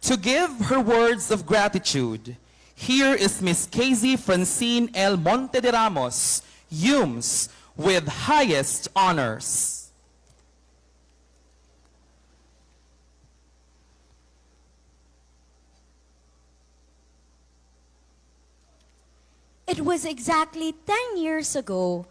To give her words of gratitude, here is Miss Kzzye Francyne L. Monte de Ramos, UMS, with highest honors. It was exactly 10 years ago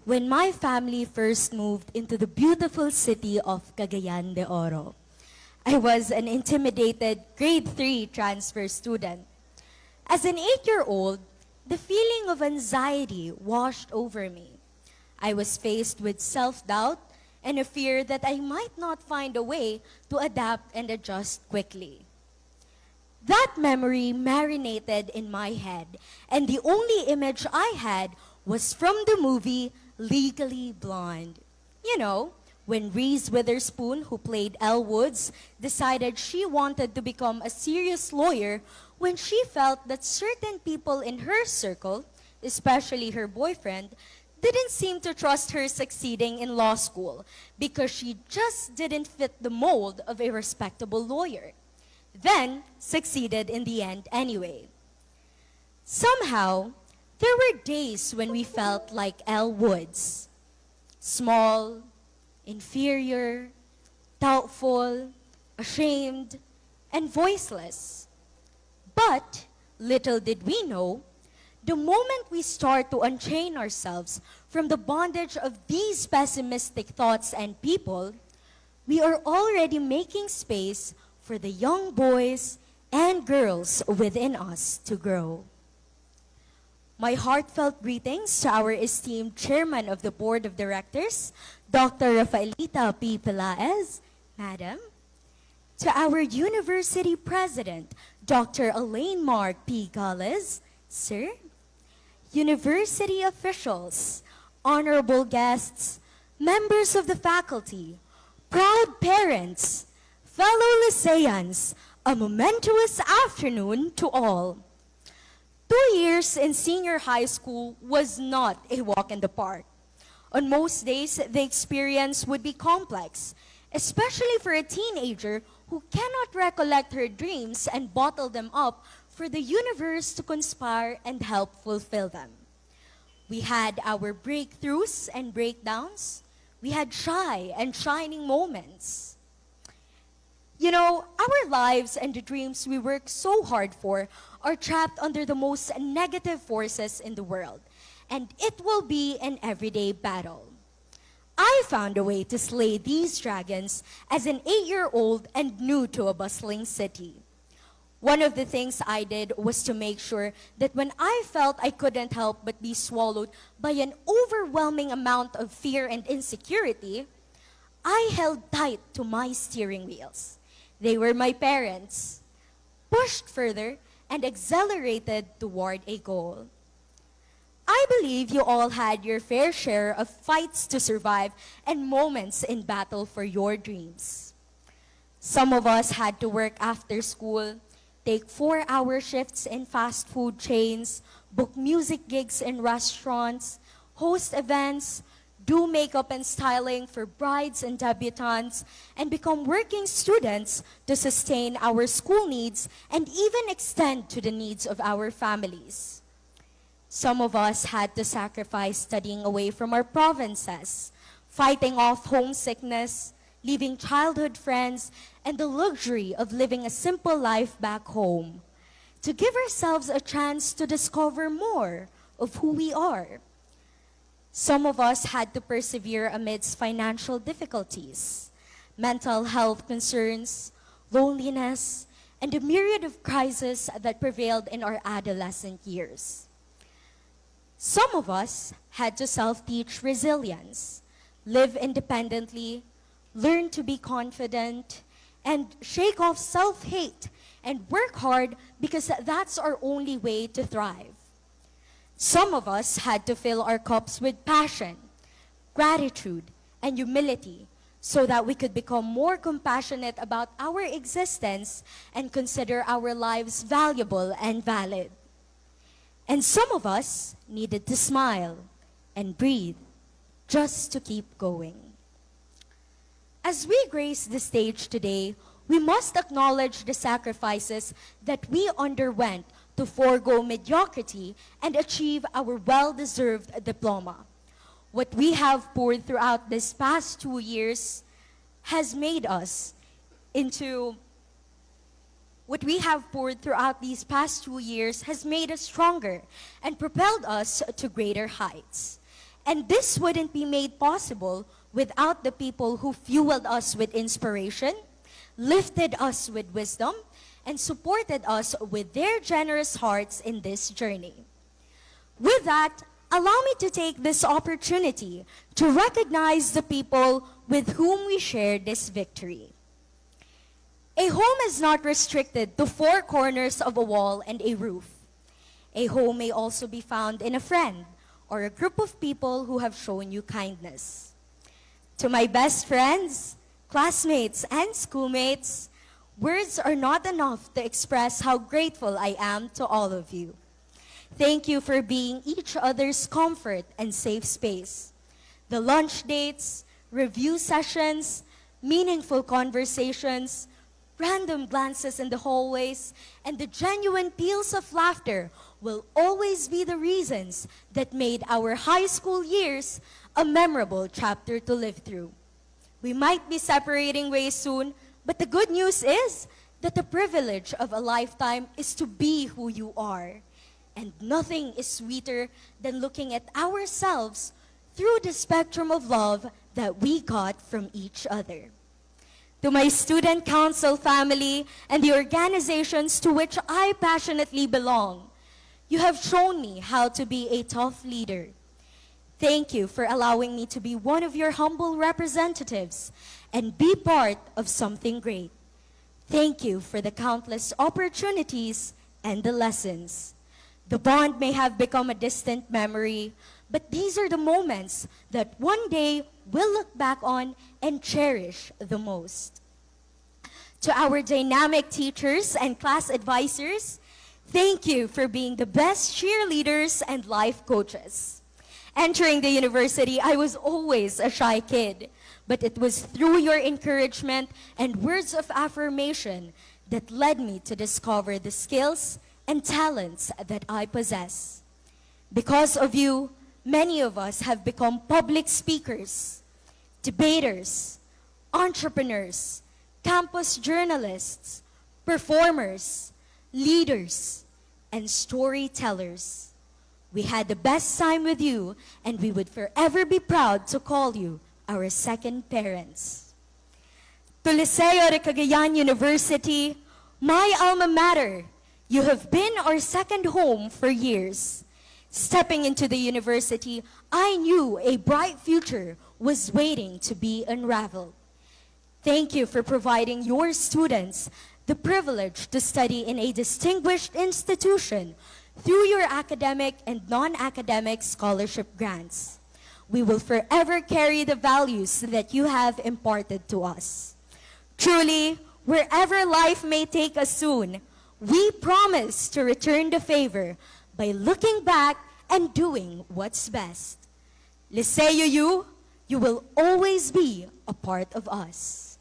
when my family first moved into the beautiful city of Cagayan de Oro. I was an intimidated grade 3 transfer student. As an 8-year-old, the feeling of anxiety washed over me. I was faced with self-doubt and a fear that I might not find a way to adapt and adjust quickly. That memory marinated in my head, and the only image I had was from the movie Legally Blonde. You know, when Reese Witherspoon, who played Elle Woods, decided she wanted to become a serious lawyer when she felt that certain people in her circle, especially her boyfriend, didn't seem to trust her succeeding in law school because she just didn't fit the mold of a respectable lawyer. Then succeeded in the end anyway. Somehow, there were days when we felt like Elle Woods. Small, inferior, doubtful, ashamed, and voiceless. But little did we know, the moment we start to unchain ourselves from the bondage of these pessimistic thoughts and people, we are already making space for the young boys and girls within us to grow. My heartfelt greetings to our esteemed Chairman of the Board of Directors, Dr. Rafaelita P. Pelaez, Madam. To our University President, Dr. Elaine Mark P. Gales, Sir. University officials, honorable guests, members of the faculty, proud parents, fellow Lyceans, a momentous afternoon to all. 2 years in senior high school was not a walk in the park. On most days, the experience would be complex, especially for a teenager who cannot recollect her dreams and bottle them up for the universe to conspire and help fulfill them. We had our breakthroughs and breakdowns. We had shy and shining moments. You know, our lives and the dreams we work so hard for are trapped under the most negative forces in the world, and it will be an everyday battle. I found a way to slay these dragons as an 8-year-old and new to a bustling city. One of the things I did was to make sure that when I felt I couldn't help but be swallowed by an overwhelming amount of fear and insecurity, I held tight to my steering wheels. They were my parents, pushed further and accelerated toward a goal. I believe you all had your fair share of fights to survive and moments in battle for your dreams. Some of us had to work after school, take 4-hour shifts in fast food chains, book music gigs in restaurants, host events, do makeup and styling for brides and debutantes, and become working students to sustain our school needs and even extend to the needs of our families. Some of us had to sacrifice studying away from our provinces, fighting off homesickness, leaving childhood friends, and the luxury of living a simple life back home, to give ourselves a chance to discover more of who we are. Some of us had to persevere amidst financial difficulties, mental health concerns, loneliness, and a myriad of crises that prevailed in our adolescent years. Some of us had to self-teach resilience, live independently, learn to be confident, and shake off self-hate and work hard because that's our only way to thrive. Some of us had to fill our cups with passion, gratitude, and humility so that we could become more compassionate about our existence and consider our lives valuable and valid. And some of us needed to smile and breathe just to keep going. As we grace the stage today, we must acknowledge the sacrifices that we underwent to forego mediocrity and achieve our well-deserved diploma. What we have poured throughout this past 2 years has made us into What we have poured throughout these past 2 years has made us stronger and propelled us to greater heights. And this wouldn't be made possible without the people who fueled us with inspiration, lifted us with wisdom, and supported us with their generous hearts in this journey. With that, allow me to take this opportunity to recognize the people with whom we share this victory. A home is not restricted to 4 corners of a wall and a roof. A home may also be found in a friend or a group of people who have shown you kindness. To my best friends, classmates, and schoolmates, words are not enough to express how grateful I am to all of you. Thank you for being each other's comfort and safe space. The lunch dates, review sessions, meaningful conversations, random glances in the hallways, and the genuine peals of laughter will always be the reasons that made our high school years a memorable chapter to live through. We might be separating ways soon, but the good news is that the privilege of a lifetime is to be who you are. And nothing is sweeter than looking at ourselves through the spectrum of love that we got from each other. To my student council family and the organizations to which I passionately belong, you have shown me how to be a tough leader. Thank you for allowing me to be one of your humble representatives and be part of something great. Thank you for the countless opportunities and the lessons. The bond may have become a distant memory, but these are the moments that one day we'll look back on and cherish the most. To our dynamic teachers and class advisors, thank you for being the best cheerleaders and life coaches. Entering the university, I was always a shy kid, but it was through your encouragement and words of affirmation that led me to discover the skills and talents that I possess. Because of you, many of us have become public speakers, debaters, entrepreneurs, campus journalists, performers, leaders, and storytellers. We had the best time with you, and we would forever be proud to call you our second parents. To Liceo de Cagayan University, my alma mater, you have been our second home for years. Stepping into the university, I knew a bright future was waiting to be unraveled. Thank you for providing your students the privilege to study in a distinguished institution through your academic and non-academic scholarship grants. We will forever carry the values that you have imparted to us. Truly, wherever life may take us soon, we promise to return the favor by looking back and doing what's best. Liceo U, you will always be a part of us.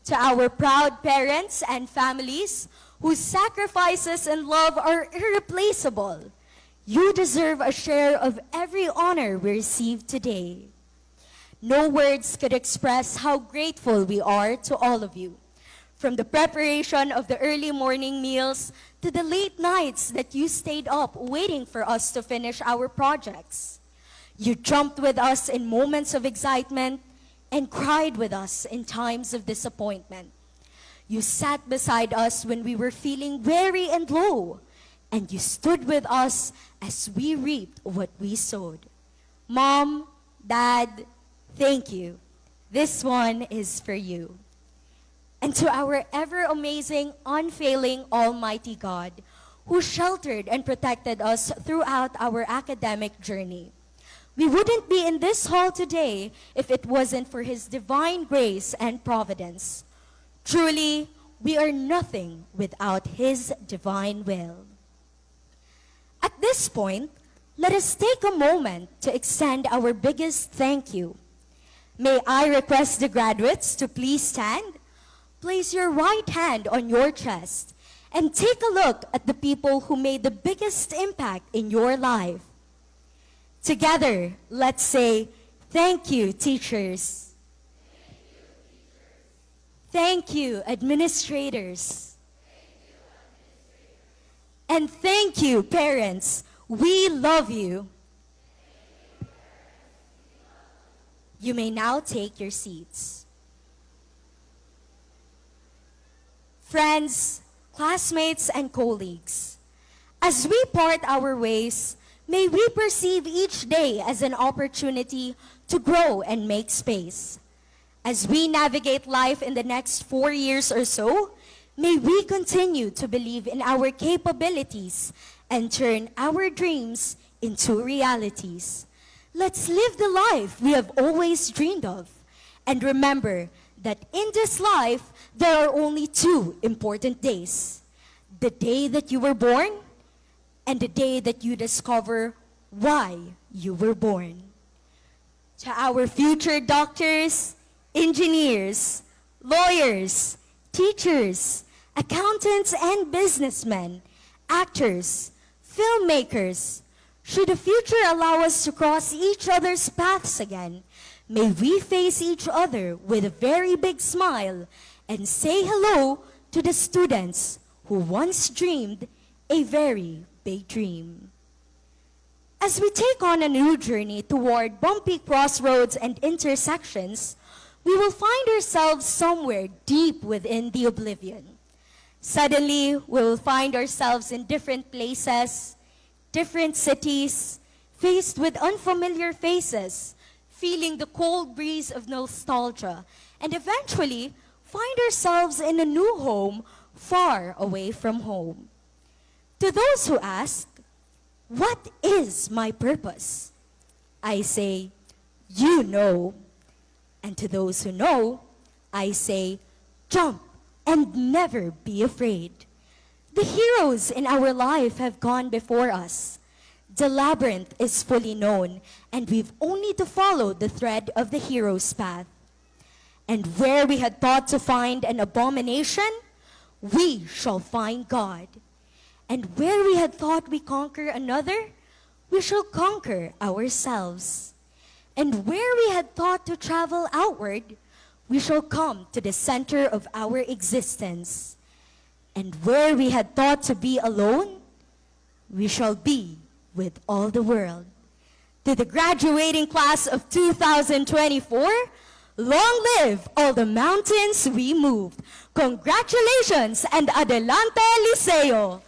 To our proud parents and families whose sacrifices and love are irreplaceable, you deserve a share of every honor we receive today. No words could express how grateful we are to all of you. From the preparation of the early morning meals to the late nights that you stayed up waiting for us to finish our projects. You jumped with us in moments of excitement and cried with us in times of disappointment. You sat beside us when we were feeling weary and low, and you stood with us as we reaped what we sowed. Mom, Dad, thank you. This one is for you. And to our ever-amazing, unfailing, almighty God, who sheltered and protected us throughout our academic journey. We wouldn't be in this hall today if it wasn't for His divine grace and providence. Truly, we are nothing without His divine will. At this point, let us take a moment to extend our biggest thank you. May I request the graduates to please stand? place your right hand on your chest and take a look at the people who made the biggest impact in your life. Together, let's say, thank you, teachers. Thank you, administrators. And thank you, parents. We love you. You may now take your seats. Friends, classmates, and colleagues, as we part our ways, may we perceive each day as an opportunity to grow and make space. As we navigate life in the next 4 years or so, may we continue to believe in our capabilities and turn our dreams into realities. Let's live the life we have always dreamed of. And remember that in this life, there are only 2 important days. The day that you were born and the day that you discover why you were born. To our future doctors, engineers, lawyers, teachers, accountants and businessmen, actors, filmmakers, should the future allow us to cross each other's paths again, may we face each other with a very big smile and say hello to the students who once dreamed a very big dream. As we take on a new journey toward bumpy crossroads and intersections, we will find ourselves somewhere deep within the oblivion. Suddenly, we will find ourselves in different places, different cities, faced with unfamiliar faces, feeling the cold breeze of nostalgia, and eventually find ourselves in a new home far away from home. To those who ask, what is my purpose? I say, you know. And to those who know, I say, jump and never be afraid. The heroes in our life have gone before us. The labyrinth is fully known, and we've only to follow the thread of the hero's path. And where we had thought to find an abomination, we shall find God. And where we had thought we conquer another, we shall conquer ourselves. And where we had thought to travel outward, we shall come to the center of our existence. And where we had thought to be alone, we shall be with all the world. To the graduating class of 2024, long live all the mountains we moved. Congratulations and adelante Liceo!